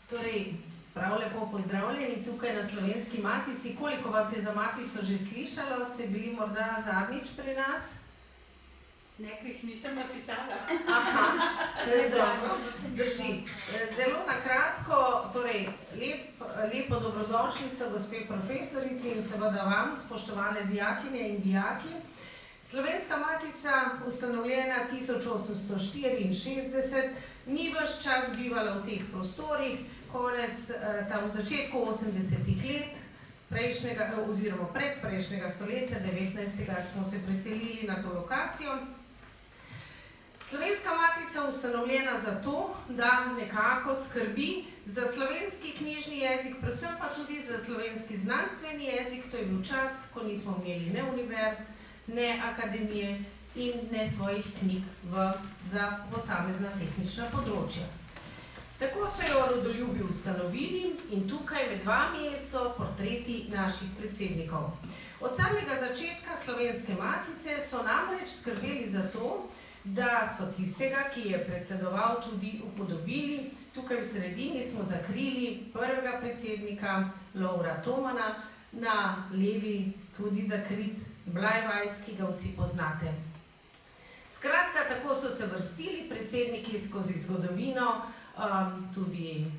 Torej, prav lepo pozdravljeni tukaj na Slovenski matici. Koliko vas je za matico že slišalo? Ste bili morda zadnjič pri nas? Nekaj jih nisem napisala. Aha, to je dobro. Drži. Zelo na kratko, torej, lepo dobrodošlico gospe profesorici in seveda vam, spoštovane dijakinje in dijaki. Slovenska matica, ustanovljena 1864, ni ves čas bivala v teh prostorih, konec tam v začetku 80-ih let prejšnjega oziroma predprejšnjega stoletja, 19. smo se preselili na to lokacijo. Slovenska matica je ustanovljena zato, da nekako skrbi za slovenski knjižni jezik, predvsem pa tudi za slovenski znanstveni jezik. To je bil čas, ko nismo imeli ne univerz, ne akademije in ne svojih knjig za posamezna tehnična področja. Tako so jo rodoljubi ustanovili in tukaj med vami so portreti naših predsednikov. Od samega začetka Slovenske matice so namreč skrbeli za to, da so tistega, ki je predsedoval, tudi upodobili. Tukaj v sredini smo zakrili prvega predsednika, Lovra Tomana, na levi tudi zakrit Blajvajs, ki ga vsi poznate. Skratka, tako so se vrstili predsedniki skozi zgodovino, tudi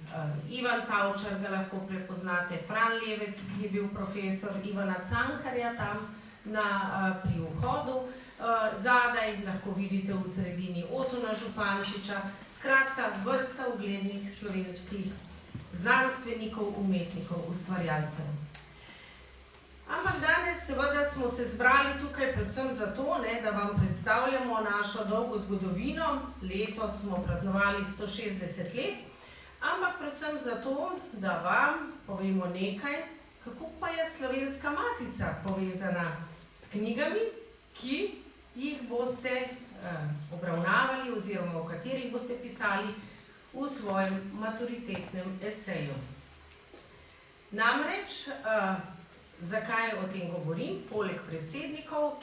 Ivan Tavčar ga lahko prepoznate, Fran Levec, ki je bil profesor, Ivana Cankarja tam pri vhodu, zadaj lahko vidite v sredini Otona Župančiča, skratka vrsta uglednih slovenskih znanstvenikov, umetnikov, ustvarjalcev. Ampak danes seveda smo se zbrali tukaj predvsem zato, da vam predstavljamo našo dolgo zgodovino. Letos smo praznovali 160 let, ampak predvsem zato, da vam povemo nekaj, kako pa je Slovenska matica povezana s knjigami, ki jih boste obravnavali oziroma o katerih boste pisali v svojem maturitetnem eseju. Namreč, zakaj o tem govorim? Poleg predsednikov,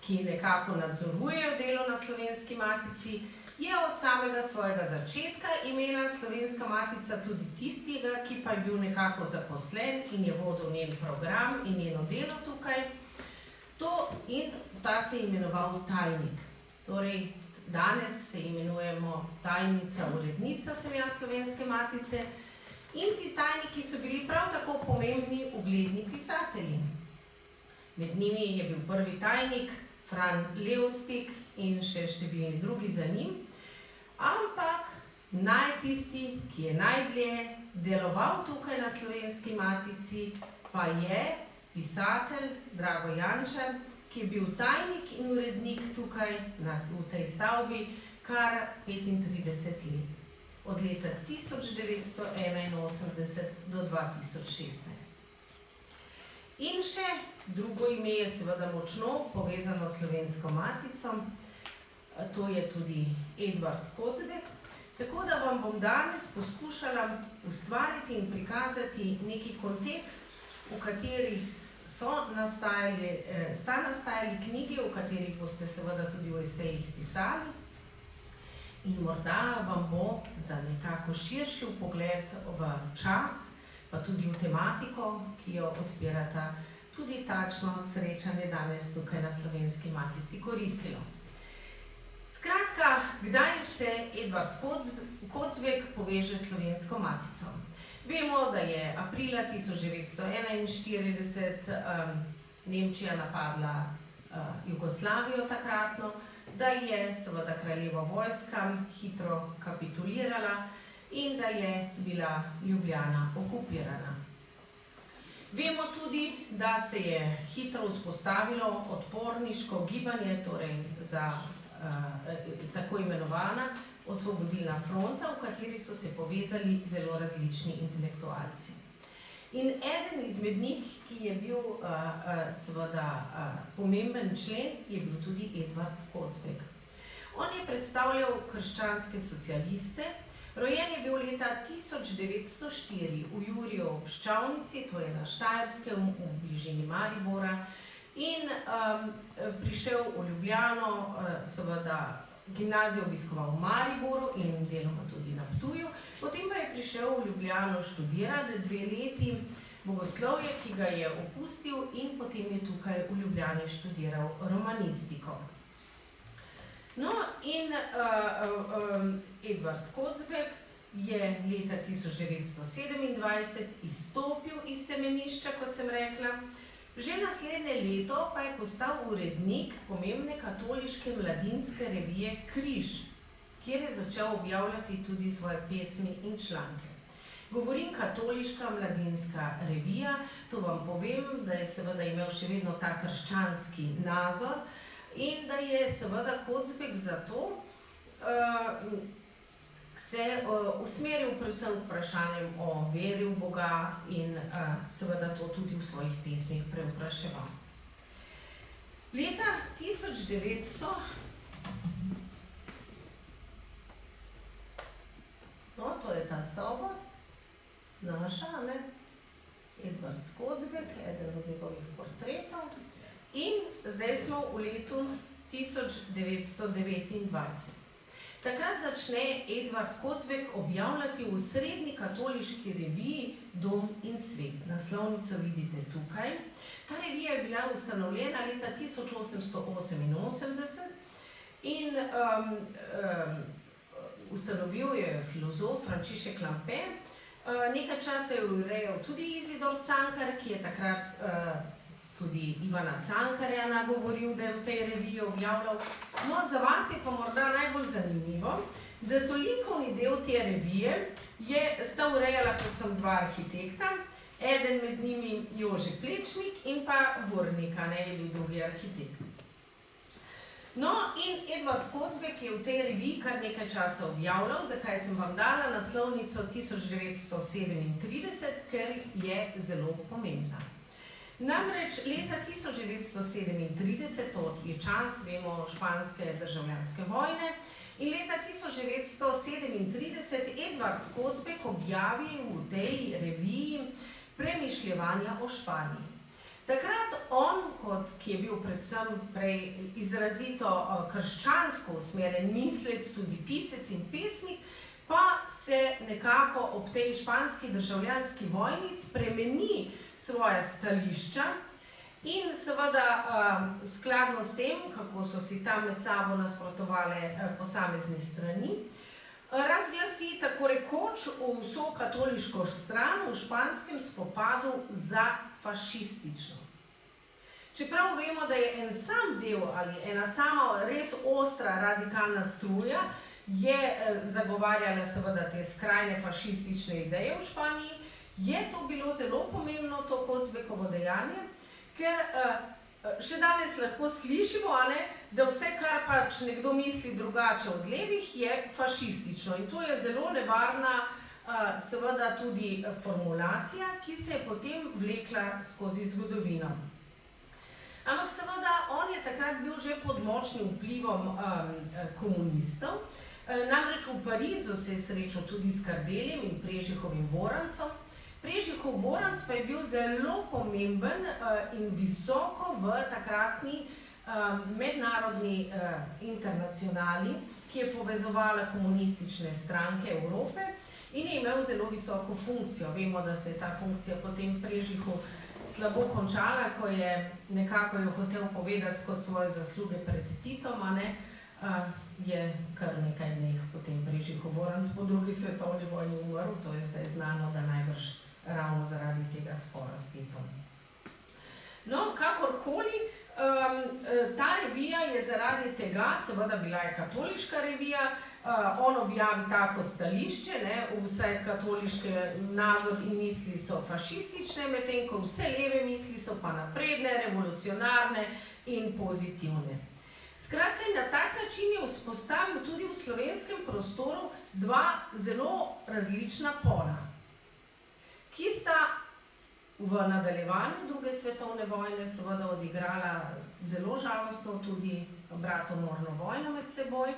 ki nekako nadzorujejo delo na Slovenski matici, je od samega svojega začetka imela Slovenska matica tudi tistega, ki pa je bil nekako zaposlen in je vodil njen program in njeno delo tukaj. Ta se je imenoval tajnik. Torej, danes se imenujemo tajnica, urednica sem jaz Slovenske matice. In ti tajniki so bili prav tako pomembni ugledni pisatelji. Med njimi je bil prvi tajnik Fran Levstik in še številni drugi za njim. Ampak tisti, ki je najdlje deloval tukaj na Slovenski matici, pa je pisatelj Drago Jančar, ki je bil tajnik in urednik tukaj v tej stavbi kar 35 let. Od leta 1981 do 2016. In še drugo ime je seveda močno povezano s Slovensko matico, to je tudi Edvard Kocbek. Tako da vam bom danes poskušala ustvariti in prikazati neki kontekst, v katerih sta nastajali knjige, v katerih boste seveda tudi v esejih pisali. In morda vam bo za nekako širši vpogled v čas, pa tudi v tematiko, ki jo odpirata tudi takšno srečanje danes tukaj na Slovenski matici koristilo. Skratka, kdaj se Edvard Kocbek poveže s Slovensko matico? Vemo, da je aprila 1941 Nemčija napadla Jugoslavijo takratno, da je seveda kraljeva vojska hitro kapitulirala in da je bila Ljubljana okupirana. Vemo tudi, da se je hitro vzpostavilo odporniško gibanje, torej za tako imenovana Osvobodilna fronta, v kateri so se povezali zelo različni intelektualci. In eden izmed njih, ki je bil seveda pomemben člen, je bil tudi Edvard Kocbek. On je predstavljal krščanske socialiste, rojen je bil leta 1904 v Juriju ob Ščavnici, to je na Štajerskem, v bližini Maribora, in prišel v Ljubljano, seveda gimnazijo obiskoval v Mariboru in deloma tudi na Ptuju, potem pa je prišel v Ljubljano študirati 2 leti bogoslovje, ki ga je opustil in potem je tukaj v Ljubljani študiral romanistiko. No, in Edvard Kocbek je leta 1927 izstopil iz semenišča, kot sem rekla. Že naslednje leto pa je postal urednik pomembne katoliške mladinske revije Križ, kjer je začel objavljati tudi svoje pesmi in članke. Govorim katoliška mladinska revija, to vam povem, da je seveda imel še vedno ta krščanski nazor in da je seveda Kocbek zato se usmeril predvsem k vprašanjem o veri v Boga in seveda to tudi v svojih pesmih prevpraševal. Leta 1900, no, to je ta stavba, naša, ne? Edvard Kocbek, eden od njegovih portretov. In zdaj smo v letu 1929. Takrat začne Edvard Kocbek objavljati v srednji katoliški reviji Dom in svet. Naslovnico vidite tukaj. Ta revija je bila ustanovljena leta 1888 in ustanovil jo je filozof Frančišek Lampe. Nekaj časa je urejal tudi Izidor Cankar, ki je takrat tudi Ivana Cankarja nagovoril, da je v tej reviji objavljal. No, za vas je pa morda najbolj zanimivo, da so likovni del te revije sta urejala predvsem 2 arhitekta, eden med njimi Jože Plečnik in pa Vornik, je bil drugi arhitekt. No, in Edvard Kocbek je v tej reviji kar nekaj časa objavljal, zakaj sem vam dala naslovnico 1937, ker je zelo pomembna. Namreč leta 1937, to je čas, vemo, španske državljanske vojne, in leta 1937 Edvard Kocbek objavi v tej reviji premišljevanja o Španiji. Takrat on, ki je bil predvsem prej izrazito krščansko usmerjen mislec, tudi pisec in pesnik, pa se nekako ob tej španski državljanski vojni spremeni svoja stališča in seveda skladno s tem, kako so si tam med sabo nasprotovale posamezne strani, razglasi tako rekoč vso katoliško stran v španskem spopadu za fašistično. Čeprav vemo, da je en sam del ali ena sama res ostra radikalna struja je zagovarjala seveda te skrajne fašistične ideje v Španiji, je to bilo zelo pomembno, to Kocbekovo dejanje, ker še danes lahko slišimo, da vse, kar pač nekdo misli drugače od levih, je fašistično. In to je zelo nevarna seveda tudi formulacija, ki se je potem vlekla skozi zgodovino. Ampak seveda, on je takrat bil že pod močnim vplivom komunistov, namreč v Parizu se je srečal tudi s Kardeljem in Prežihovim Vorancem. Prežihov Voranc pa je bil zelo pomemben in visoko v takratni mednarodni internacionali, ki je povezovala komunistične stranke Evrope in je imel zelo visoko funkcijo. Vemo, da se je ta funkcija potem Prežihu slabo končala, ko je nekako jo hotel povedati kot svoje zasluge pred Titom, je kar nekaj dneh potem Prežihov Voranc po drugi svetovni vojni umrl, to je zdaj znano, da najbrž ravno zaradi tega spora s Titom. No, kakorkoli, ta revija je zaradi tega, seveda bila je katoliška revija, on objavi tako stališče, vse katoliške nazor in misli so fašistične, medtem ko vse leve misli so pa napredne, revolucionarne in pozitivne. Skratka, na tak način je vzpostavil tudi v slovenskem prostoru 2 zelo različna pola, ki sta v nadaljevanju druge svetovne vojne seveda odigrala zelo žalostno tudi bratomorno vojno med seboj.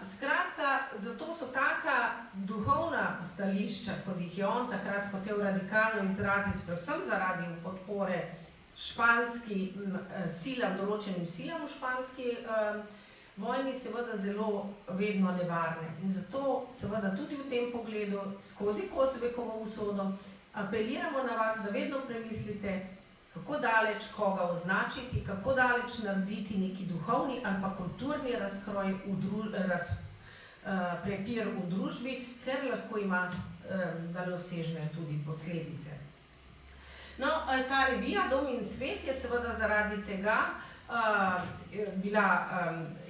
Skratka, zato so taka duhovna stališča, kot jih je on takrat hotel radikalno izraziti, predvsem zaradi podpore španskim silam, določenim silam v španski vojni seveda zelo vedno nevarne. In zato seveda tudi v tem pogledu, skozi Kocbekovo usodo, apeliramo na vas, da vedno premislite, kako daleč koga označiti, kako daleč narediti neki duhovni ali pa kulturni razkroj, prepir v družbi, ker lahko ima daljnosežne tudi posledice. No, ta revija Dom in svet je seveda zaradi tega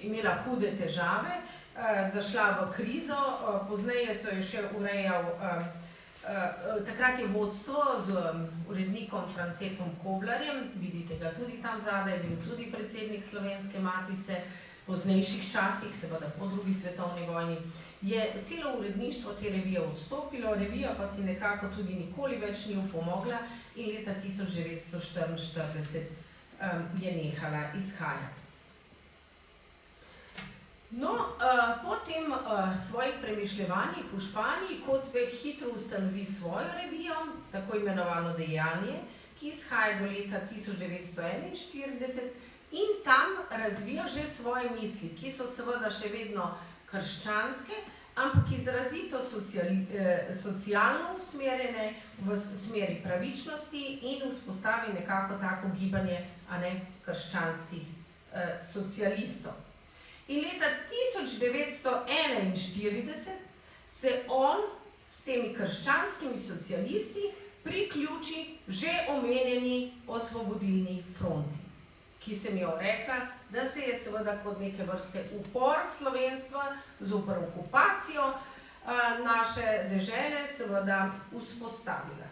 imela hude težave, zašla v krizo, pozneje so jo še urejal, takrat je vodstvo z urednikom Francetom Koblarjem, vidite ga tudi tam zadaj, bil tudi predsednik Slovenske matice, v poznejših časih, seveda po drugi svetovni vojni, je celo uredništvo te revije odstopilo, revija pa si nekako tudi nikoli več ni upomogla in leta 1944 je nehala izhajati. No, po tem svojih premišljevanjih v Španiji Kocbek hitro ustanovi svojo revijo, tako imenovano Dejanje, ki izhaja do leta 1941 in tam razvija že svoje misli, ki so seveda še vedno krščanske, ampak izrazito socialno usmerjene v smeri pravičnosti in vzpostavi nekako tako gibanje krščanskih socialistov. In leta 1941 se on s temi krščanskimi socialisti priključi že omenjeni Osvobodilni fronti, ki sem jo rekla, da se je seveda kot neke vrste upor slovenstva zoper okupacijo naše dežele seveda vzpostavila.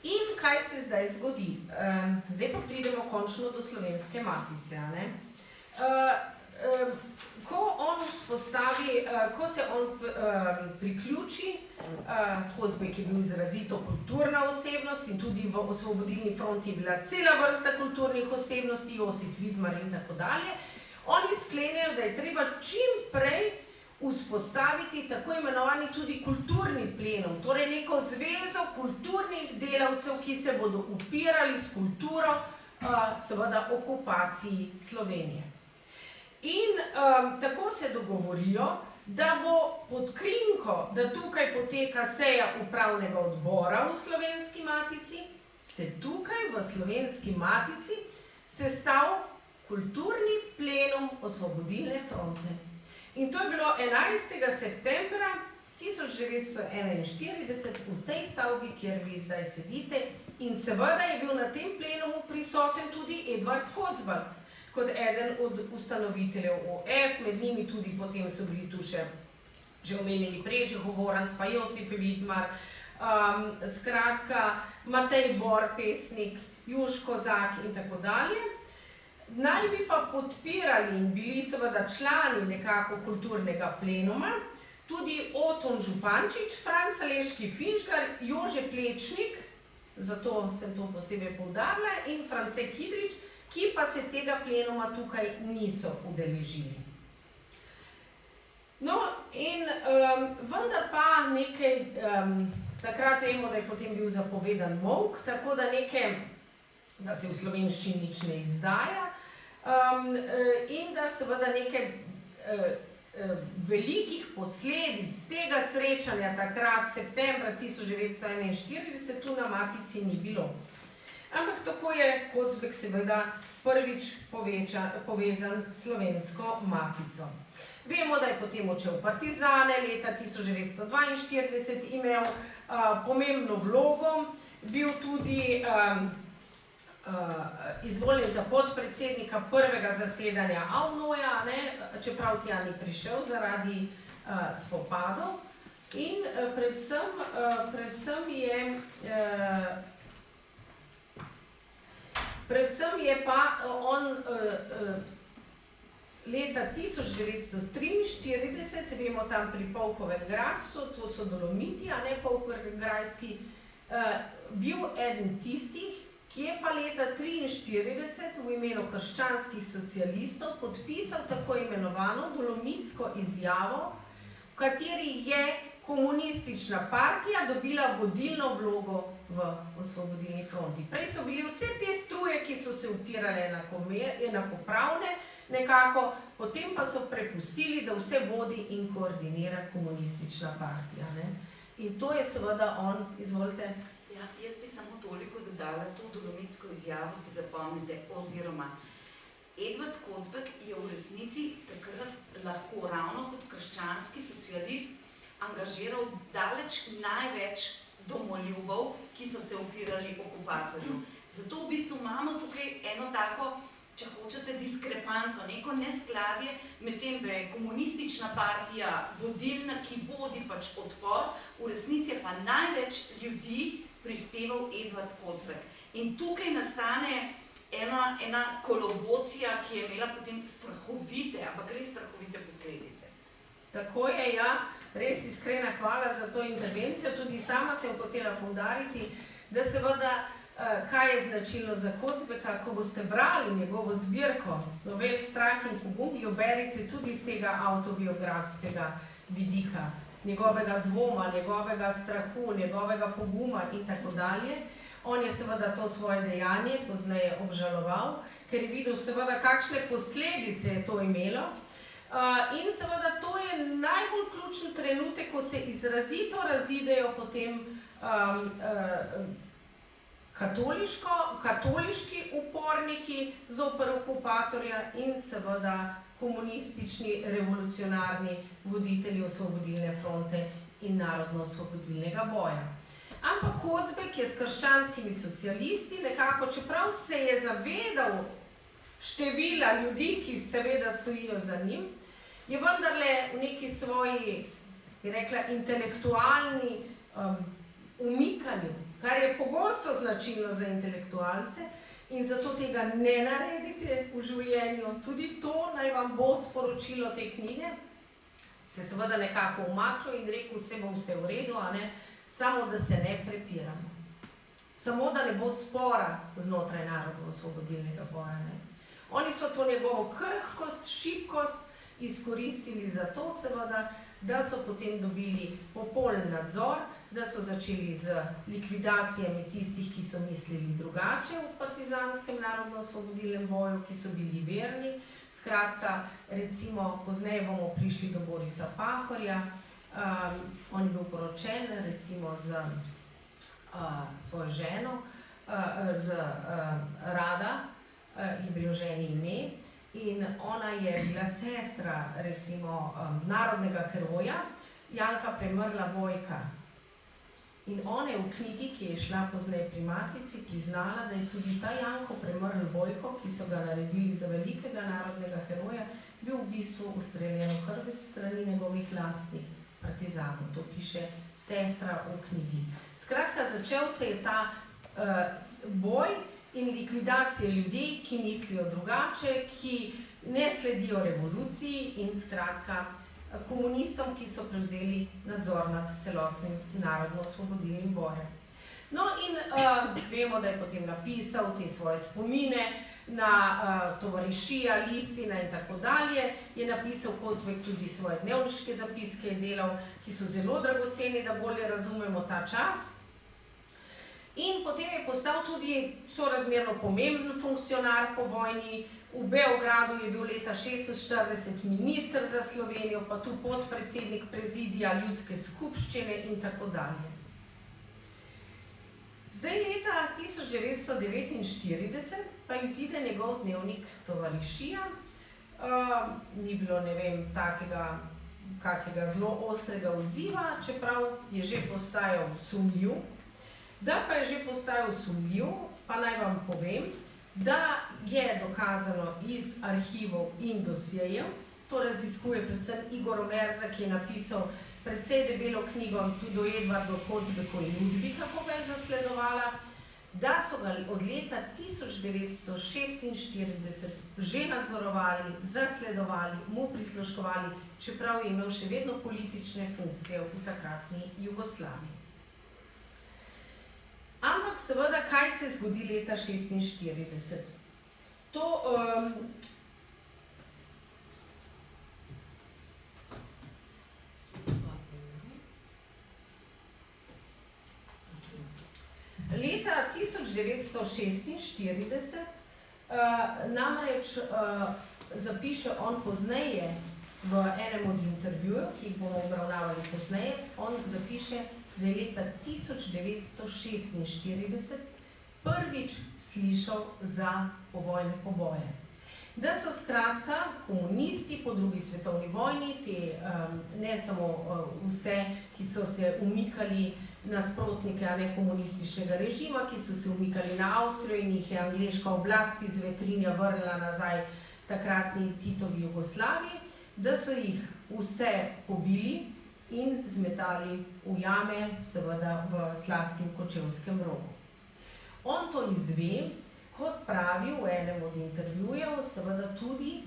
In kaj se zdaj zgodi? Zdaj pa pridemo končno do Slovenske matice. Ko on vzpostavi, ko se on priključi, Kocbek je bil izrazito kulturna osebnost in tudi v Osvobodilni fronti je bila cela vrsta kulturnih osebnosti, Josip Vidmar in tako dalje, oni sklenejo, da je treba čim prej vzpostaviti tako imenovani tudi kulturni plenum, torej neko zvezo kulturnih delavcev, ki se bodo upirali s kulturo, seveda okupaciji Slovenije. In tako se dogovorijo, da bo pod krinko, da tukaj poteka seja upravnega odbora v Slovenski matici, se tukaj v Slovenski matici sestal kulturni plenum Osvobodilne fronte. In to je bilo 11. septembra 1941 v tej stavbi, kjer vi zdaj sedite, in seveda je bil na tem plenumu prisoten tudi Edvard Kocbek, kot eden od ustanoviteljev OF, med njimi tudi potem so bili tu še že omenjeni Preži Govoranc, pa Josip Vidmar, skratka Matej Bor, pesnik, Juš Kozak in tako dalje. Naj bi pa podpirali in bili seveda člani nekako kulturnega plenuma tudi Oton Župančič, Franc Saleški Finžgar, Jože Plečnik, zato sem to posebej poudarila, in France Kidrič, ki pa se tega plenuma tukaj niso udeležili. No, in vendar pa nekaj, takrat vemo, da je potem bil zapovedan molk, tako da da se v slovenščini nič ne izdaja, in da seveda nekaj velikih posledic tega srečanja takrat, septembra 1941, tu na matici ni bilo. Ampak tako je Kocbek seveda prvič povezan s Slovensko matico. Vemo, da je potem odšel v partizane, leta 1942 imel pomembno vlogo, bil tudi izvoljen za podpredsednika prvega zasedanja AVNO-ja, čeprav tja ni prišel zaradi spopadov. In predvsem je pa on leta 1943, vemo tam pri Polhovem gradstvu, to so Dolomiti, Polhograjski, bil eden tistih, ki je pa leta 1943 v imenu krščanskih socialistov podpisal tako imenovano Dolomitsko izjavo, v kateri je komunistična partija dobila vodilno vlogo v Osvobodilni fronti. Prej so bili vse te struje, ki so se upirale enakopravne, nekako, potem pa so prepustili, da vse vodi in koordinira komunistična partija. Ne? In to je seveda on, izvolite. Ja, jaz bi samo toliko dodala to dolomitsko izjavo, si zapomnite, oziroma Edvard Kocbek je v resnici takrat lahko ravno kot krščanski socialist angažiral daleč največ domoljubov, ki so se upirali okupatorju. Zato v bistvu imamo tukaj eno tako, če hočete, diskrepanco, neko neskladje med tem, da je komunistična partija vodilna, ki vodi pač odpor, v resnici je pa največ ljudi prispeval Edvard Kocbek. In tukaj nastane ena kolobocija, ki je imela potem strahovite, ampak res strahovite posledice. Tako je, ja, res iskrena hvala za to intervencijo. Tudi sama sem hotela poudariti, da seveda, kaj je značilno za Kocbeka, ko boste brali njegovo zbirko novel Strah in pogum, jo berite tudi iz tega avtobiografskega vidika, njegovega dvoma, njegovega strahu, njegovega poguma in tako dalje. On je seveda to svoje dejanje pozneje obžaloval, ker je videl seveda, kakšne posledice je to imelo. In seveda to je najbolj ključen trenutek, ko se izrazito razidejo potem katoliški uporniki zoper okupatorja in seveda komunistični revolucionarni voditelji Osvobodilne fronte in Narodno-osvobodilnega boja. Ampak Kocbek je s krščanskimi socialisti nekako, čeprav se je zavedal števila ljudi, ki seveda stojijo za njim, je vendarle v neki svoji, bi rekla, intelektualni umikanju, kar je pogosto značilno za intelektualce in zato tega ne naredite v življenju. Tudi to naj vam bo sporočilo te knjige, se seveda nekako umaklo in rekel, vse bo vse v redu, a ne? Samo da se ne prepiramo. Samo da ne bo spora znotraj Narodno-osvobodilnega boja. Ne? Oni so to njegovo krhkost, šibkost izkoristili za to, seveda, da so potem dobili popoln nadzor, da so začeli z likvidacijami tistih, ki so mislili drugače v partizanskem Narodno-osvobodilnem boju, ki so bili verni. Skratka, recimo, pozneje bomo prišli do Borisa Pahorja. On je bil poročen recimo z svojo ženo, z Rada, je bilo ženi ime, in ona je bila sestra recimo narodnega heroja Janka Premrla Vojka. In ona je v knjigi, ki je šla pozneje pri Matici, priznala, da je tudi ta Janko Premrl Vojko, ki so ga naredili za velikega narodnega heroja, bil v bistvu ustreljen v hrbet strani njegovih lastnih partizanov. To piše sestra v knjigi. Skratka, začel se je ta boj in likvidacija ljudi, ki mislijo drugače, ki ne sledijo revoluciji in skratka komunistom, ki so prevzeli nadzor nad celotnim narodno-osvobodilnim bojem. No in vemo, da je potem napisal te svoje spomine na tovarišija, listina in tako dalje. Je napisal Kocbek tudi svoje dnevniške zapiske, je delal, ki so zelo dragoceni, da bolje razumemo ta čas. In potem je postal tudi sorazmerno pomemben funkcionar po vojni. V Beogradu je bil leta 1946 minister za Slovenijo, pa tu podpredsednik prezidija ljudske skupščine in tako dalje. Zdaj leta 1949 pa izide njegov dnevnik Tovarišija. Ni bilo, ne vem, kakega zelo ostrega odziva, čeprav je že postajal sumljiv. Da pa je že postajal sumljiv, pa naj vam povem, da je dokazano iz arhivov in dosjejev, to raziskuje predvsem Igor Omerza, ki je napisal precej debelo knjigo tudi o Edvardu Kocbeku in Udbi, kako ga je zasledovala, da so ga od leta 1946 že nadzorovali, zasledovali, mu prisluškovali, čeprav je imel še vedno politične funkcije v takratni Jugoslaviji. Ampak seveda, kaj se zgodi leta 1946? Leta 1946 namreč zapiše on pozneje v enem od intervjujev, ki jih bomo obravnavali pozneje, on zapiše, da je leta 1946 prvič slišal za povojne poboje. Da so skratka komunisti po drugi svetovni vojni, ne samo vse, ki so se umikali nasprotnike komunističnega režima, ki so se umikali na Avstrijo in jih je angleška oblast iz vetrinja vrnila nazaj takratni Titovi Jugoslaviji, da so jih vse pobili in zmetali v jame, seveda v Slaskem Kočevskem Rogu. On to izve, kot pravi v enem od intervjujev, seveda tudi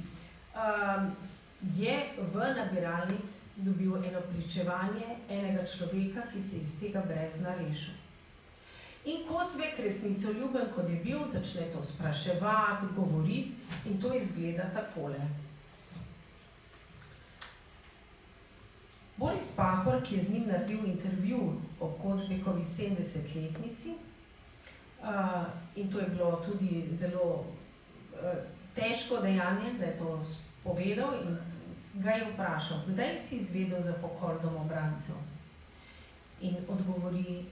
je v nabiralnik dobil eno pričevanje enega človeka, ki se iz tega brezna rešil. In Kocbek, resnicoljuben, kot je bil, začne to spraševati, govoriti in to izgleda takole. Boris Pahor, ki je z njim naredil intervju o Kocbekovi 70-letnici, in to je bilo tudi zelo težko dejanje, da je to povedal in ga je vprašal, kdaj si izvedel za pokol domobrancev? In odgovori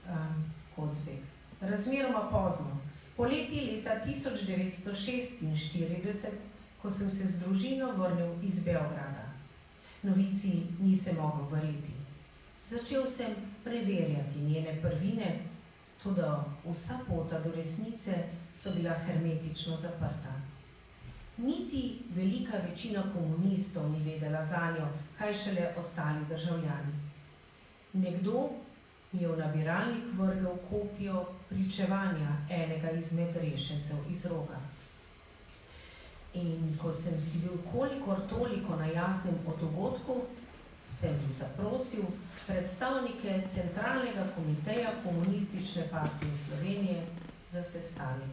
Kocbek. Razmeroma pozno, poleti leta 1946, ko sem se z družino vrnil iz Beograda. Novici nisem mogel verjeti. Začel sem preverjati njene prvine, toda vsa pota do resnice so bila hermetično zaprta. Niti velika večina komunistov ni vedela zanjo, kaj šele ostali državljani. Nekdo mi je v nabiralnik vrgel kopijo pričevanja enega izmed rešencev iz Roga. In ko sem si bil kolikor toliko na jasnem o dogodku, sem zaprosil predstavnike Centralnega komiteja Komunistične partije Slovenije za sestanek.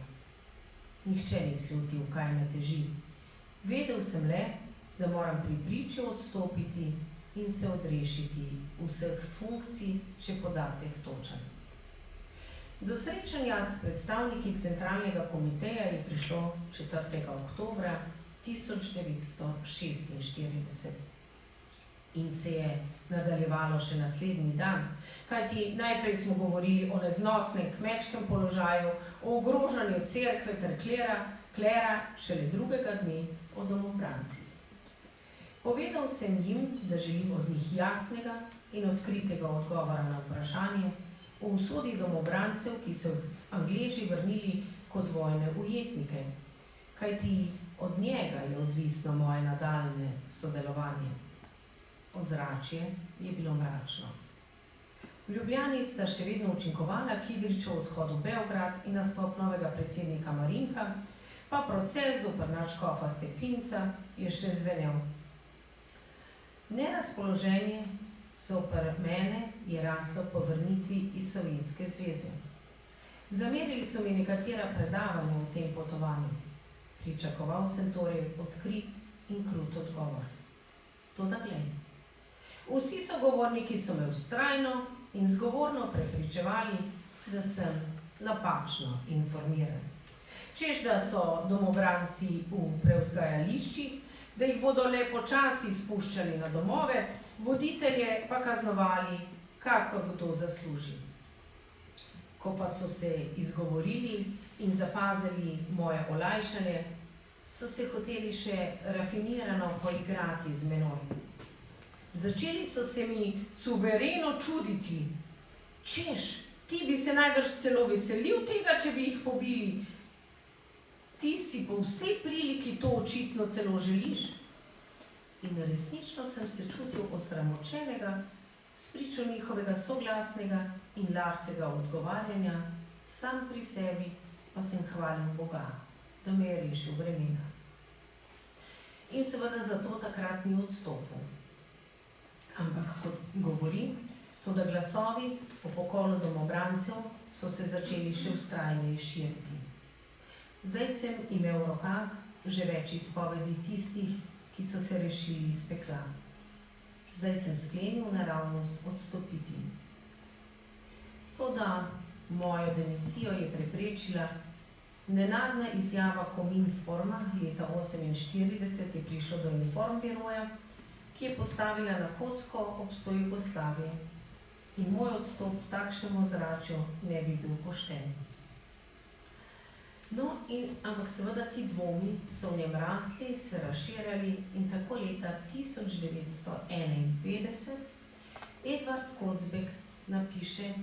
Nihče ni slutil, kaj me teži. Vedel sem le, da moram pri priči odstopiti in se odrešiti vseh funkcij, če podatek točen. Do srečanja s predstavniki Centralnega komiteja je prišlo 4. oktobra 1946 in se je nadaljevalo še naslednji dan, kajti najprej smo govorili o neznosnem kmečkem položaju, o ogrožanju cerkve ter klera, šele drugega dne o domobrancih. Povedal sem jim, da želim od njih jasnega in odkritega odgovora na vprašanje o usodi domobrancev, ki so jih Angleži vrnili kot vojne ujetnike, kajti od njega je odvisno moje nadaljnje sodelovanje. Ozračje je bilo mračno. V Ljubljani sta še vedno učinkovala Kidričev odhod v Beograd in nastop novega predsednika Marinka, pa proces zoper nadškofa Stepinca je še zvenel. Nerazpoloženje zoper mene je raslo po vrnitvi iz Sovjetske zveze. Zamerili so mi nekatera predavanja v tem potovanju. Pričakoval sem torej odkrit in krut odgovor. Toda glej. Vsi sogovorniki so me vztrajno in zgovorno prepričevali, da sem napačno informiran. Češ, da so domobranci v prevzgajališčih, da jih bodo le počasi spuščali na domove, voditelje pa kaznovali, kakor kdo zasluži. Ko pa so se izgovorili in zapazili moje olajšanje, so se hoteli še rafinirano poigrati z menoj. Začeli so se mi suvereno čuditi. Češ, ti bi se najbrž celo veselil tega, če bi jih pobili. Ti si po vsej priliki to očitno celo želiš. In resnično sem se čutil osramočenega spričo njihovega soglasnega in lahkega odgovarjanja, sam pri sebi pa sem hvalil Boga, da me je rešil bremena. In seveda zato takrat ni odstopil. Ampak, kot govorim, toda glasovi o pokolu domobrancev so se začeli še vztrajneje širiti. Zdaj sem imel v rokah že več izpovedi tistih, ki so se rešili iz pekla. Zdaj sem sklenil naravnost odstopiti. Toda mojo demisijo je preprečila nenadna izjava Kominforma leta 1948 je prišlo do informbiroja, ki je postavila na kocko obstoj Jugoslavije. In moj odstop v takšnemu ozračju ne bi bil pošten. No, ampak seveda ti dvomi so v njem rasli, se razširjali in tako leta 1951 Edvard Kocbek napiše,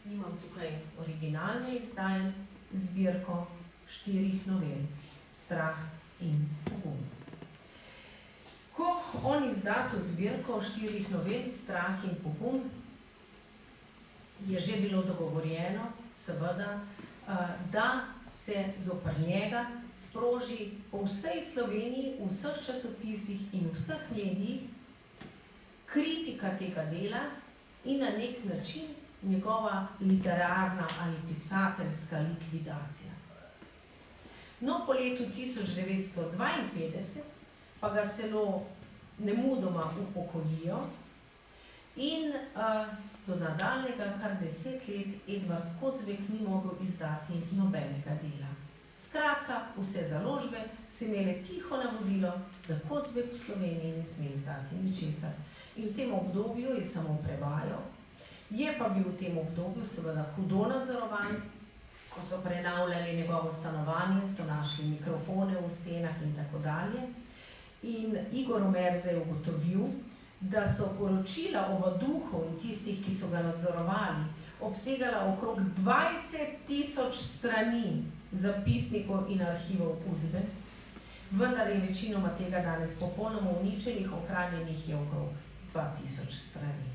nimam tukaj originalne izdaje, zbirko 4 novel, Strah in pogum. Ko on izda to zbirko 4 novel, Strah in pogum, je že bilo dogovorjeno, seveda, da se zoper njega sproži po vsej Sloveniji, v vseh časopisih in v vseh medijih kritika tega dela in na nek način njegova literarna ali pisateljska likvidacija. No, po letu 1952 pa ga celo nemudoma upokojijo in do nadaljnjega kar 10 let Edvard Kocbek ni mogel izdati nobenega dela. Skratka, vse založbe so imele tiho navodilo, da Kocbek v Sloveniji ne sme izdati ničesar. In v tem obdobju je samo prevajal. Je pa bil v tem obdobju seveda hudo nadzorovan, ko so prenavljali njegovo stanovanje, so našli mikrofone v stenah in tako dalje. In Igor Omerze je ugotovil, da so poročila o vaduhu in tistih, ki so ga nadzorovali, obsegala okrog 20.000 strani zapisnikov in arhivov Udbe, vendar je večinoma tega danes popolnoma uničenih, ohranjenih je okrog 2000 strani.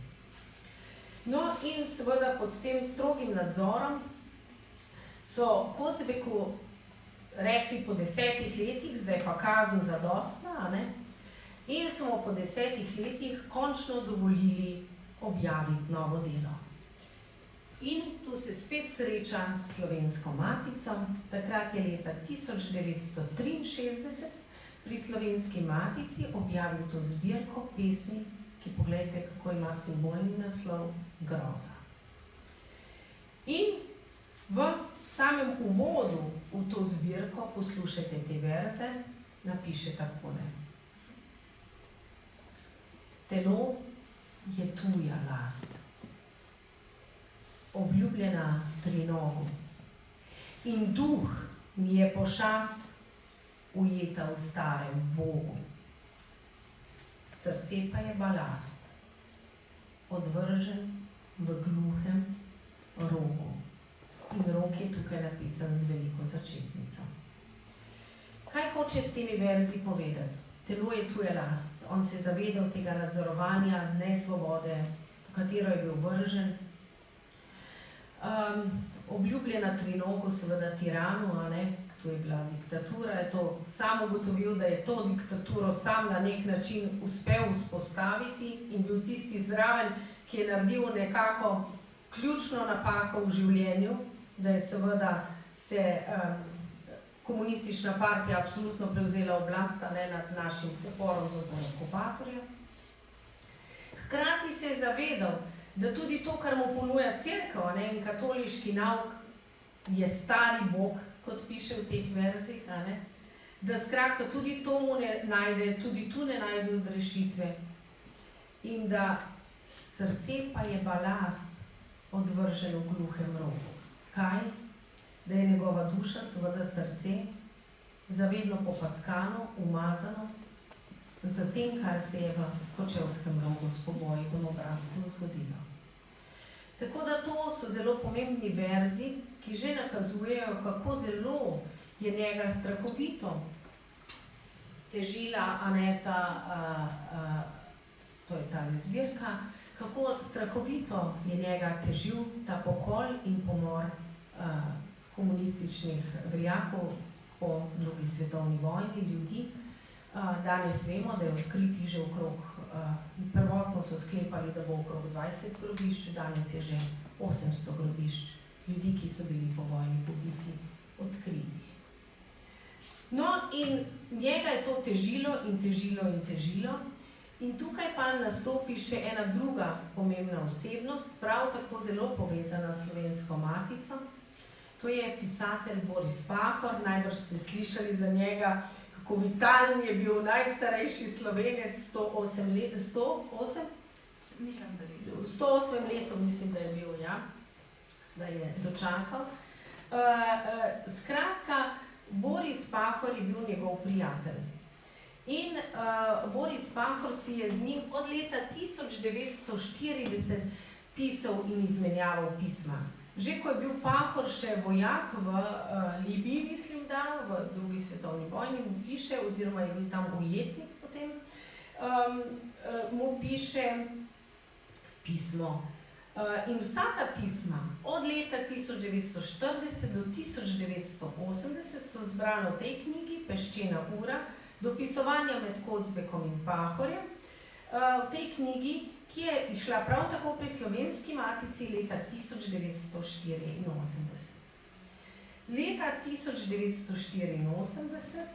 No in seveda pod tem strogim nadzorom so Kocbeku rekli po 10 letih, zdaj pa kazen zadostna, in so mu po 10 letih končno dovolili objaviti novo delo. In tu se spet sreča s Slovensko matico. Takrat je leta 1963 pri Slovenski matici objavil to zbirko pesmi, ki poglejte, kako ima simbolni naslov Groza. In v samem uvodu v to zbirko, poslušajte te verze, napiše takole. Telo je tuja last, obljubljena trinogu, in duh mi je pošast ujeta v starem Bogu. Srce pa je balast, odvržen v gluhem rogu. In rok je tukaj napisan z veliko začetnico. Kaj hoče s temi verzi povedati? Telo je tuja last. On se je zavedal tega nadzorovanja, nesvobode, v katero je bil vržen. Obljubljena trinogu, seveda tiranu, to je bila diktatura, je to sam ugotovil, da je to diktaturo sam na nek način uspel vzpostaviti in bil tisti zraven, ki je naredil nekako ključno napako v življenju, da je seveda se komunistična partija absolutno prevzela oblast nad našim uporom zoper okupatorja. Hkrati se je zavedal, da tudi to, kar mu ponuja cerkev in katoliški nauk, je stari Bog, kot piše v teh verzih, da skratka tudi to mu ne najde, tudi tu ne najde odrešitve in da srce pa je balast odvržen v gluhem rogu. Kaj? Da je njegova duša, seveda srce, zavedno popackano, umazano, za tem, kar se je v Kočevskem rogu s poboji domobrancev zgodilo. Tako da to so zelo pomembni verzi, ki že nakazujejo, kako zelo je njega strahovito težila to je ta zbirka, kako strahovito je njega težil ta pokol in pomor komunističnih veljakov po drugi svetovni vojni ljudi. Danes vemo, da je odkritih že okrog, prvotno so sklepali, da bo okrog 20 grobišč, danes je že 800 grobišč ljudi, ki so bili po vojni pobiti, odkritih. No in njega je to težilo in težilo in težilo. In tukaj pa nastopi še ena druga pomembna osebnost, prav tako zelo povezana s Slovensko matico. To je pisatelj Boris Pahor, najbrž ste slišali za njega, kako vitalen je bil najstarejši Slovenec, 108 let, 108? Mislim, da res. 108 letov mislim, da je bil, ja, da je dočakal. Skratka, Boris Pahor je bil njegov prijatelj. In Boris Pahor si je z njim od leta 1940 pisal in izmenjaval pisma. Že ko je bil Pahor še vojak v Libiji, mislim, da v drugi svetovni vojni mu piše, oziroma je bil tam ujetnik potem, mu piše pismo. In vsa ta pisma od leta 1940 do 1980 so zbrane v tej knjigi Peščena ura, dopisovanja med Kocbekom in Pahorjem, v tej knjigi, ki je išla prav tako pri Slovenski matici leta 1984. Leta 1984,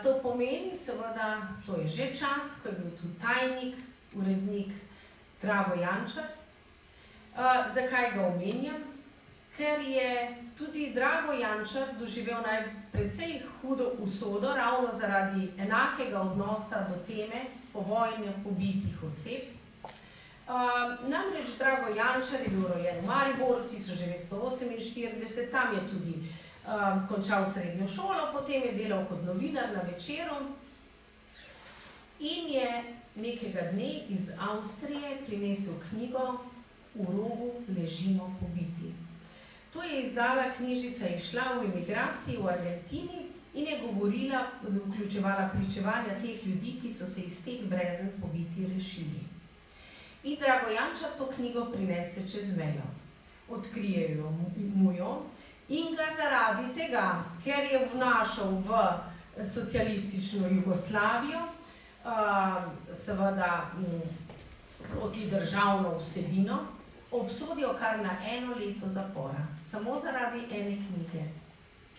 to pomeni seveda, to je že čas, ko je bil tu tajnik, urednik Drago Jančar. Zakaj ga omenjam? Ker je tudi Drago Jančar doživel precej hudo usodo, ravno zaradi enakega odnosa do teme povojno pobitih oseb. Namreč Drago Jančar je bil rojen v Mariboru 1948, tam je tudi končal srednjo šolo, potem je delal kot novinar na Večeru in je nekega dne iz Avstrije prinesel knjigo V rogu ležimo pobiti. To je izdala knjižica, je šla v emigraciji v Argentini in je vključevala pričevanja teh ljudi, ki so se iz teh brezen pobiti rešili. In Drago Jančar to knjigo prinese čez mejo. Odkrijejo mu jo in ga zaradi tega, ker je vnašal v socialistično Jugoslavijo, seveda protidržavno vsebino, obsodijo kar na 1 leto zapora. Samo zaradi ene knjige,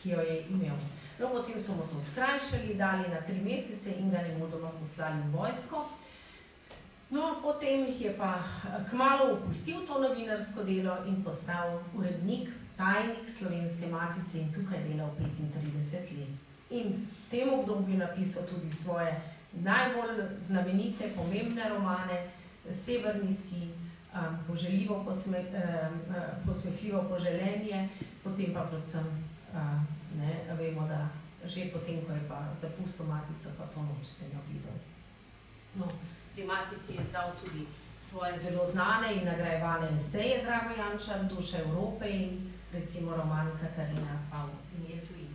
ki jo je imel. No, potem so mu to skrajšali, dali na 3 mesece in ga nemudoma poslali v vojsko. No, potem je pa kmalu opustil to novinarsko delo in postal urednik, tajnik Slovenske matice in tukaj delal 35 let. In v tem obdobju napisal tudi svoje najbolj znamenite, pomembne romane, Severni sij, Posmehljivo poželenje, potem pa predvsem, vemo, da že potem, ko je pa zapustil matico, pa to noč se jo videl. No, pri matici je izdal tudi svoje zelo znane in nagrajevane eseje Drago Jančar, Duša Evrope in recimo roman Katarina Pav in Jezuit.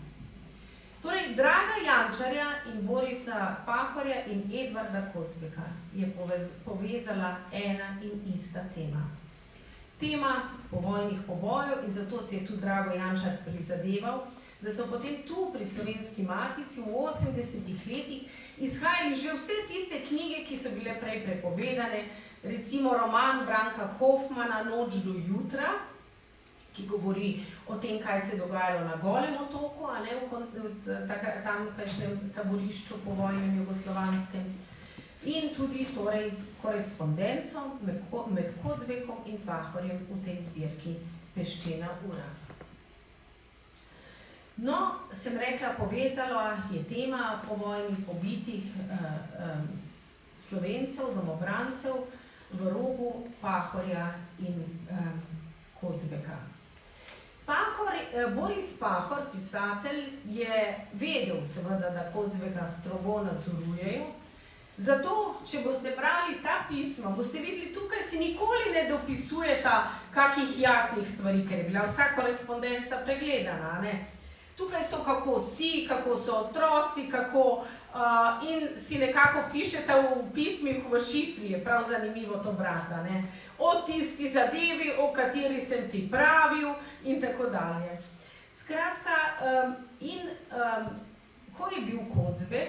Torej, Draga Jančarja in Borisa Pahorja in Edvarda Kocbeka je povezala ena in ista tema. Tema povojnih pobojev in zato si je tudi Drago Jančar prizadeval, da so potem tu pri Slovenski matici v 80-ih letih izhajali že vse tiste knjige, ki so bile prej prepovedane, recimo roman Branka Hofmana Noč do jutra, ki govori o tem, kaj se je dogajalo na Golem otoku, a ne v tamkajšnjem taborišču po vojnem jugoslovanskem. In tudi torej korespondenco med Kocbekom in Pahorjem v tej zbirki Peščena ura. No, sem rekla, povezala je tema povojnih pobitih Slovencev, domobrancev v rogu Pahorja in Kocbeka. Boris Pahor, pisatelj, je vedel seveda, da Kocbeka strogo nadzorujejo. Zato, če boste brali ta pisma, boste videli, tukaj se nikoli ne dopisujeta kakih jasnih stvari, ker je bila vsa korespondenca pregledana, ne? Tukaj so kako si, kako so otroci, kako in si nekako pišeta v pismih v šifri, je prav zanimivo to brati, ne? O tisti zadevi, o kateri sem ti pravil in tako dalje. Skratka, ko je bil Kocbek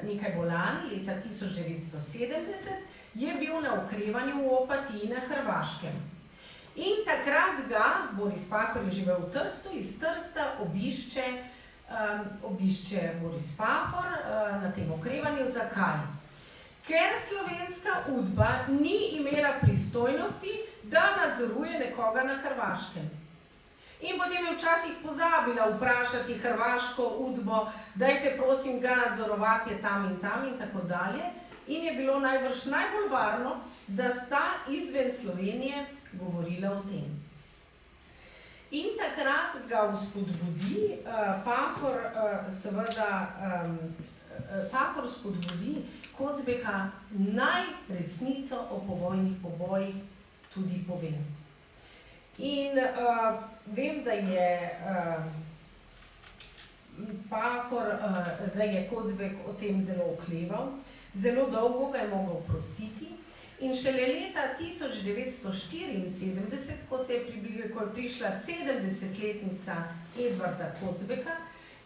nekaj bolan, leta 1970, je bil na okrevanju v Opatiji na Hrvaškem. In takrat ga, Boris Pahor je živel v Trstu, iz Trsta obišče Boris Pahor na tem okrevanju. Zakaj? Ker slovenska Udba ni imela pristojnosti, da nadzoruje nekoga na Hrvaškem. In potem je včasih pozabila vprašati hrvaško udbo, dajte prosim ga nadzorovati je tam in tako dalje. In je bilo najbrž najbolj varno, da sta izven Slovenije govorila o tem. In takrat ga vzpodbudi, Pahor spodbudi Kocbeka naj resnico o povojnih pobojih tudi pove. In vem, da je da je Kocbek o tem zelo okleval, zelo dolgo ga je mogel prositi in šele leta 1974, ko je prišla 70-letnica Edvarda Kocbeka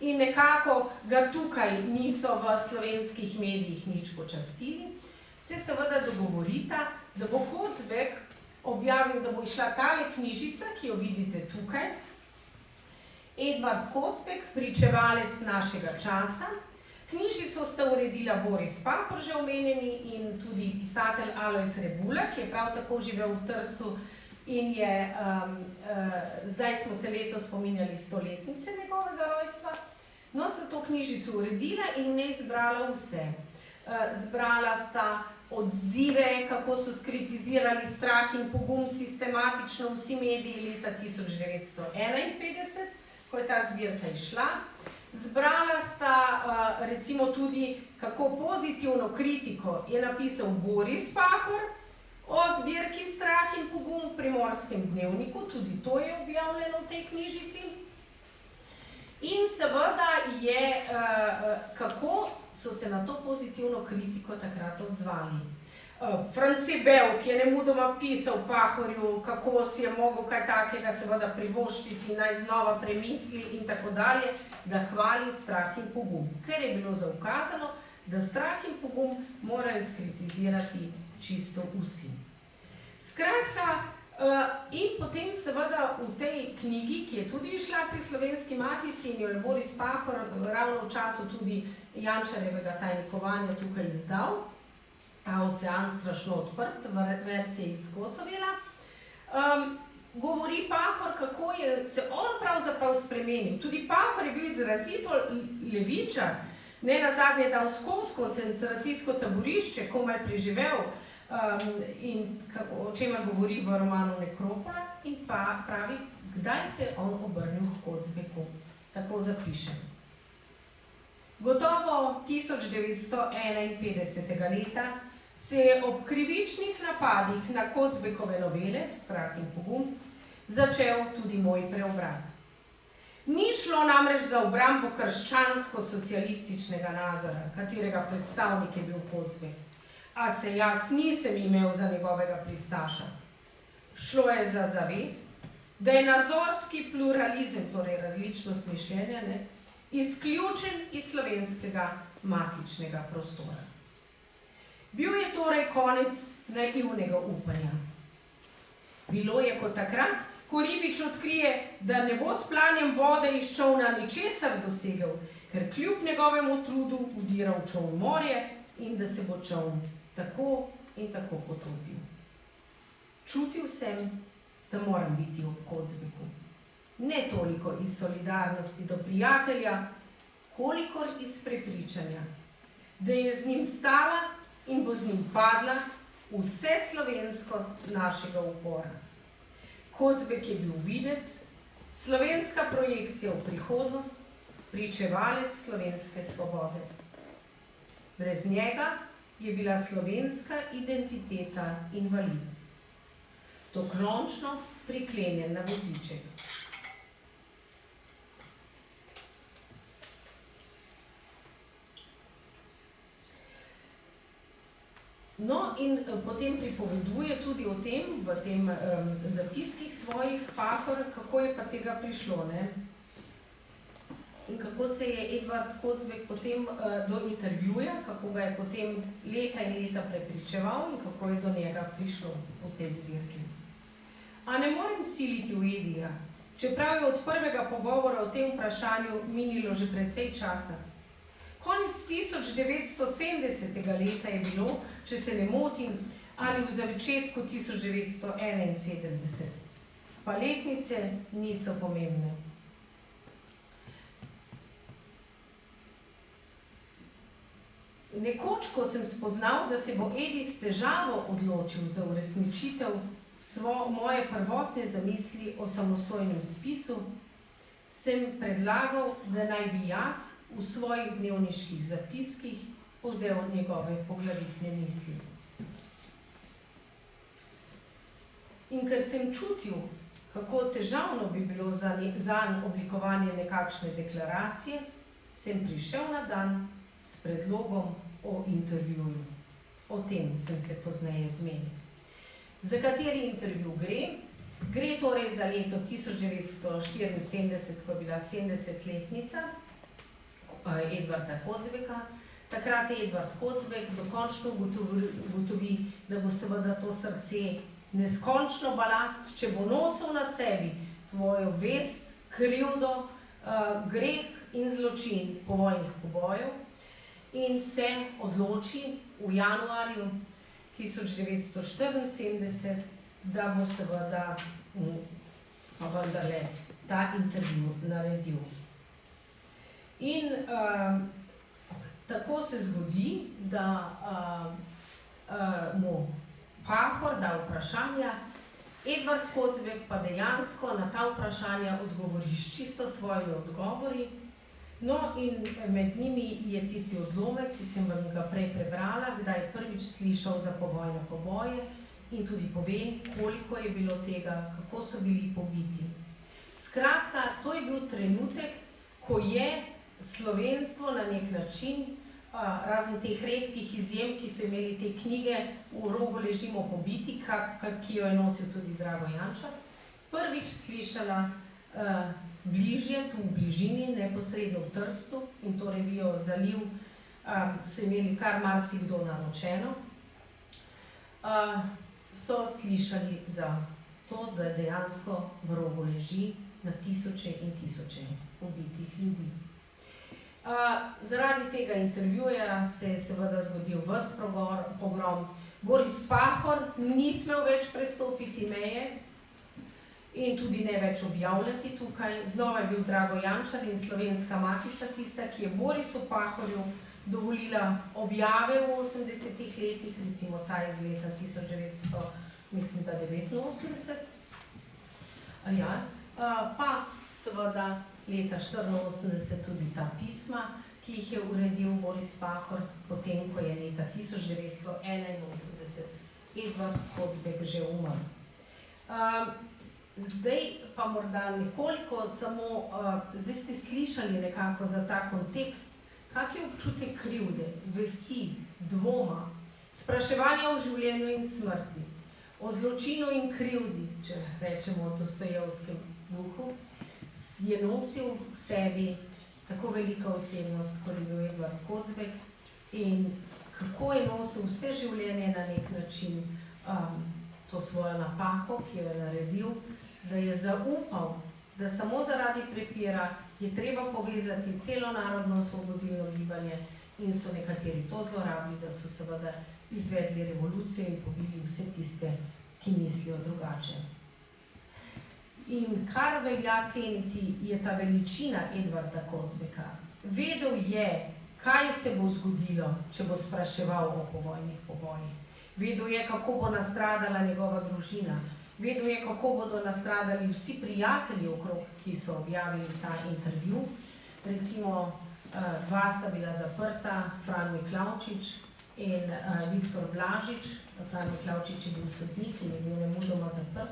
in nekako ga tukaj niso v slovenskih medijih nič počastili, se seveda dogovorita, da bo Kocbek objavil, da bo išla tale knjižica, ki jo vidite tukaj, Edvard Kocbek, pričevalec našega časa. Knjižico sta uredila Boris Pahor, že omenjeni, in tudi pisatelj Alojz Rebula, ki je prav tako živel v Trstu in je, zdaj smo se letos spominjali 100-letnice njegovega rojstva. No, sta to knjižico uredila in ne zbrala vse. Zbrala sta odzive, kako so skritizirali strah in pogum sistematično vsi mediji leta 1951, ko je ta zbirka izšla. Zbrala sta recimo tudi, kako pozitivno kritiko je napisal Boris Pahor o zbirki Strah in pogum v Primorskem dnevniku, tudi to je objavljeno v tej knjižici. In seveda je, kako so se na to pozitivno kritiko takrat odzvali. France Bevk je nemudoma pisal Pahorju, kako si je mogel kaj takega seveda privoščiti, naj znova premisli in tako dalje, da hvali strah in pogum, ker je bilo zaukazano, da strah in pogum morajo skritizirati čisto vsi. Skratka, in potem seveda v tej knjigi, ki je tudi išla pri Slovenski matici in jo je Boris Pahor ravno v času tudi Jančarjevega tajnikovanja tukaj izdal, ta ocean strašno odprt, verzija iz Kosovela, govori Pahor, kako je se on pravzaprav spremenil. Tudi Pahor je bil izrazito levičar, ne nazadnje dal skozi koncentracijsko taborišče, komaj preživel, in o čemer govori v romanu Nekropola, in pa pravi, kdaj se je on obrnil k Kocbeku. Tako zapišem. Gotovo 1951. leta se je ob krivičnih napadih na Kocbekove novele Strah in pogum začel tudi moj preobrat. Ni šlo namreč za obrambo krščansko-socialističnega nazora, katerega predstavnik je bil Kocbek, a se jaz nisem imel za njegovega pristaša. Šlo je za zavest, da je nazorski pluralizem, torej različnost mišljenja, izključen iz slovenskega matičnega prostora. Bil je torej konec naivnega upanja. Bilo je kot takrat, ko ribič odkrije, da ne bo s planjem vode iz čolna ničesar dosegel, ker kljub njegovemu trudu vdira v čoln morje in da se bo čoln tako in tako potopil. Čutil sem, da moram biti ob Kocbeku. Ne toliko iz solidarnosti do prijatelja, kolikor iz prepričanja, da je z njim stala in bo z njim padla vse slovenskost našega upora. Kocbek je bil videc, slovenska projekcija v prihodnost, pričevalec slovenske svobode. Brez njega je bila slovenska identiteta invalid. Dokončno priklenjen na voziček. No, in potem pripoveduje tudi o tem, v tem zapiskih svojih Pahor, kako je pa tega prišlo, ne? In kako se je Edvard Kocbek potem do intervjuja, kako ga je potem leta in leta prepričeval in kako je do njega prišlo v tej zbirki. A ne morem siliti v Edija, čeprav je od prvega pogovora o tem vprašanju minilo že precej časa. Konec 1970. leta je bilo, če se ne motim, ali v začetku 1971. Pa letnice niso pomembne. Nekoč, ko sem spoznal, da se bo Edi s težavo odločil za uresničitev moje prvotne zamisli o samostojnem spisu, sem predlagal, da naj bi jaz v svojih dnevniških zapiskih povzel njegove poglavitne misli. In ker sem čutil, kako težavno bi bilo zanj oblikovanje nekakšne deklaracije, sem prišel na dan s predlogom o intervjuju. O tem sem se pozneje zmenil. Za kateri intervju gre? Gre torej za leto 1974, ko je bila 70-letnica Edvarda Kocbeka. Takrat Edvard Kocbek dokončno ugotovi, da bo seveda to srce neskončno balast, če bo nosil na sebi tvojo vest, krivdo, greh in zločin povojnih pobojev, in se odloči v januarju 1974, da bo seveda vendarle ta intervju naredil. In tako se zgodi, da mu Pahor da vprašanja, Edvard Kocbek pa dejansko na ta vprašanja odgovori s čisto svojimi odgovori. No, in med njimi je tisti odlomek, ki sem vam ga prej prebrala, kdaj je prvič slišal za povojne poboje in tudi pove, koliko je bilo tega, kako so bili pobiti. Skratka, to je bil trenutek, ko je slovenstvo na nek način, razen teh redkih izjem, ki so imeli te knjige V rogu ležimo pobiti, ki jo je nosil tudi Drago Jančar, prvič slišala bližje, tu v bližini, neposredno v Trstu, in to revijo Zaliv so imeli kar marsikdo naročeno, so slišali za to, da dejansko v rogu leži na tisoče in tisoče ubitih ljudi. Zaradi tega intervjuja se je seveda zgodil ves pogrom. Boris Pahor ni smel več prestopiti meje in tudi ne več objavljati tukaj. Znova je bil Drago Jančar in Slovenska matica tista, ki je Borisu Pahorju dovolila objave v 80-ih letih, recimo ta iz leta 1989, pa seveda leta 1984 tudi ta pisma, ki jih je uredil Boris Pahor, potem ko je leta 1981 Edvard Kocbek že umrl. Zdaj pa morda nekoliko samo, zdaj ste slišali nekako za ta kontekst, kak je občutek krivde, vesti, dvoma, spraševanja o življenju in smrti, o zločinu in krivdi, če rečemo o Dostojevskem duhu, je nosil v sebi tako velika osebnost, kot je bil Edvard Kocbek, in kako je nosil vse življenje na nek način to svojo napako, ki jo je naredil, da je zaupal, da samo zaradi prepira je treba povezati celo narodno osvobodilno gibanje, in so nekateri to zlorabili, da so seveda izvedli revolucijo in pobili vse tiste, ki mislijo drugače. In kar velja ceniti, je ta veličina Edvarda Kocbeka. Vedel je, kaj se bo zgodilo, če bo spraševal o povojnih pobojih. Vedel je, kako bo nastradala njegova družina. Vedel je, kako bodo nastradali vsi prijatelji okrog, ki so objavili ta intervju. Recimo, dva sta bila zaprta, Fran Miklavčič in Viktor Blažič. Fran Miklavčič je bil sodnik in je bil nemudoma zaprt,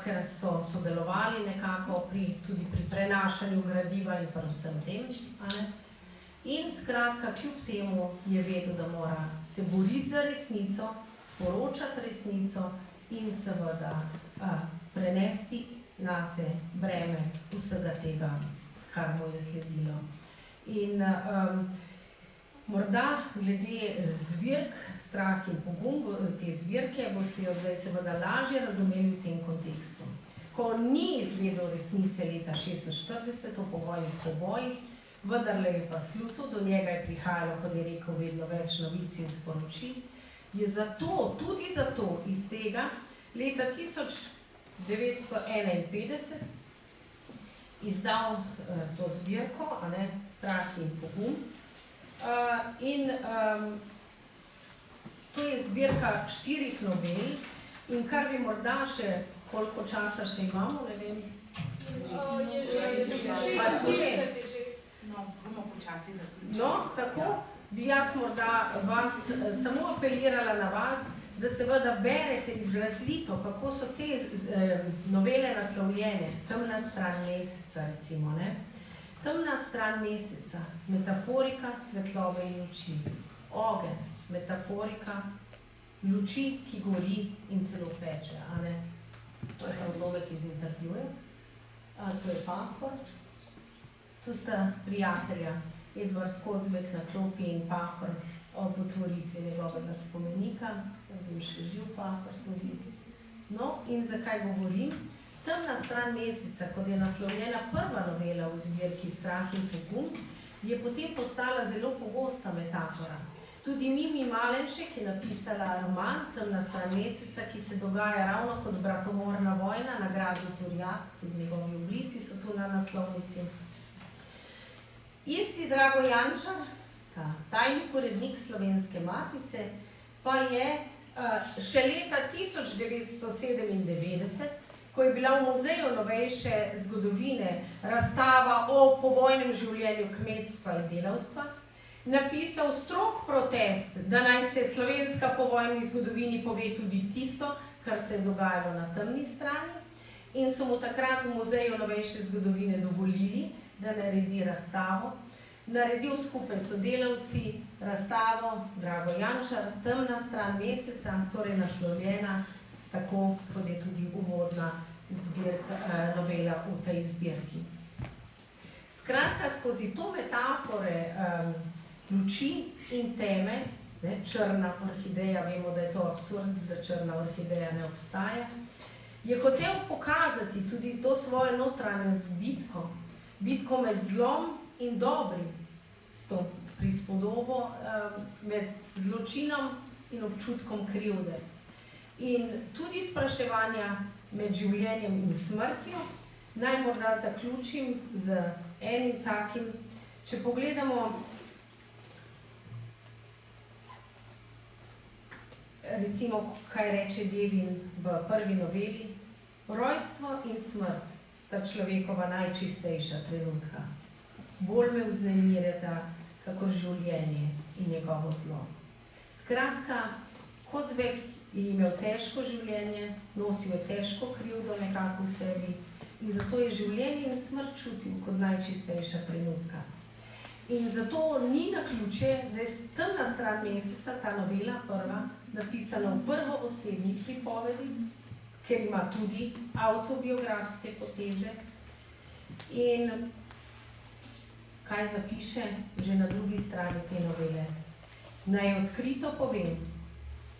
ker so sodelovali nekako tudi pri prenašanju gradiva in pa vsem tem. In skratka, kljub temu je vedel, da mora se boriti za resnico, sporočati resnico in seveda prenesti nase breme vsega tega, kar mu je sledilo. In morda glede zbirk Strah in pogum, te zbirke, boste jo zdaj seveda lažje razumeli v tem kontekstu. Ko ni izvedel resnice leta 1946 o povojnih pobojih, vendarle je pa slutil, do njega je prihajalo, kot je rekel, vedno več novic in sporočil, je zato, tudi zato iz tega leta 1951 izdal to zbirko, a ne, Strah in pogum. To je zbirka 4 novel in kar bi morda še, koliko časa še imamo, ne vem. No, bomo počasi zaključili. No, tako bi jaz morda vas samo apelirala na vas, da seveda berete izrazito, kako so te novele naslovljene. Temna stran meseca, recimo, ne? Temna stran meseca, metaforika svetlobe in luči. Ogenj, metaforika luči, ki gori in celo peče, a ne? To je ta odlomek iz intervjuja. To je Pahor. Tu sta prijatelja Edvard Kocbek na klopi in Pahor ob otvoritvi njegovega spomenika. Bil še živ Pahor tudi. No, in zakaj govorim? Temna stran meseca, kot je naslovljena prva novela v zbirki Strah in pogum, je potem postala zelo pogosta metafora. Tudi Mimi Malenšek je napisala roman Temna stran meseca, ki se dogaja ravno kot bratomorna vojna na gradu Turjak, tudi njegovi oblisi so tu na naslovnici. Isti Drago Jančar, tajni urednik Slovenske matice, pa je še leta 1997, ko je bila v Muzeju novejše zgodovine razstava o povojnem življenju kmetstva in delavstva, napisal strog protest, da naj se slovenska povojni zgodovini pove tudi tisto, kar se je dogajalo na temni strani, in so mu takrat v Muzeju novejše zgodovine dovolili, da naredi razstavo. Naredil skupaj s sodelavci razstavo Drago Jančar, Temna stran meseca, torej naslovljena tako, kot je tudi uvodna novela v tej zbirki. Skratka, skozi to metafore luči in teme, črna orhideja, vemo, da je to absurd, da črna orhideja ne obstaja, je hotel pokazati tudi to svojo notranjost bitko med zlom in dobrim, s to prispodobo med zločinom in občutkom krivde. In tudi spraševanja med življenjem in smrtjo. Naj morda zaključim z enim takim, če pogledamo recimo, kaj reče Devin v prvi noveli. Rojstvo in smrt sta človekova najčistejša trenutka. Bolj me vznemirjata, kakor življenje in njegovo zlo. Skratka, Kocbek je imel težko življenje, nosil je težko krivdo nekako v sebi in zato je življenje in smrt čutil kot najčistejša trenutka. In zato ni naključje, da je Temna stran meseca, ta novela prva, napisana v prvoosebni pripovedi, ker ima tudi avtobiografske poteze. In kaj zapiše že na drugi strani te novele? Naj odkrito povem,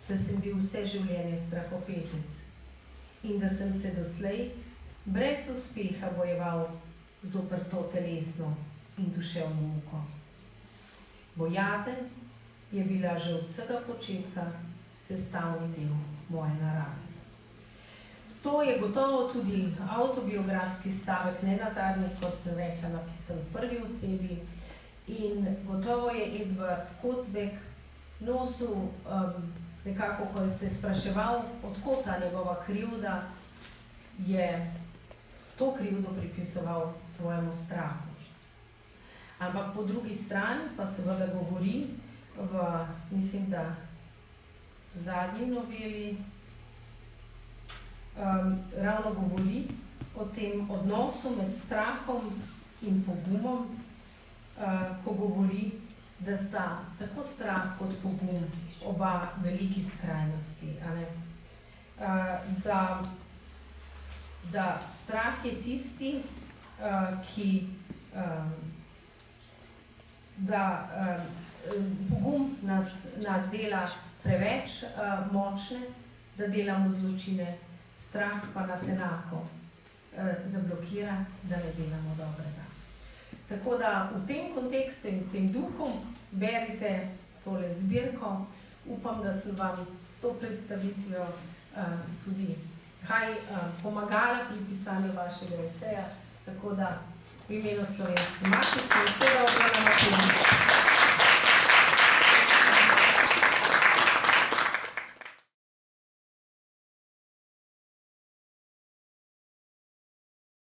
da sem bil vse življenje strahopetec in da sem se doslej brez uspeha bojeval zoper to telesno in duševno muko. Bojazen je bila že od vsega početka sestavni del moje narave. To je gotovo tudi avtobiografski stavek, ne nazadnje, kot sem rekla, napisan v prvi osebi. In gotovo je Edvard Kocbek nosil nekako, ko je se spraševal, odkot ta njegova krivda, je to krivdo pripisoval svojemu strahu. Ampak po drugi strani pa seveda govori mislim, da zadnji noveli, ravno govori o tem odnosu med strahom in pogumom, ko govori, da sta tako strah kot pogum oba veliki skrajnosti. Da strah je tisti, ki pogum nas dela preveč močne, da delamo zločine, strah pa nas enako zablokira, da ne delamo dobrega. Tako da v tem kontekstu in v tem duhu berite tole zbirko. Upam, da sem vam s to predstavitvijo tudi kaj pomagala pri pisanju vašega eseja, tako da v imenu Slovenske matice vse dobro nam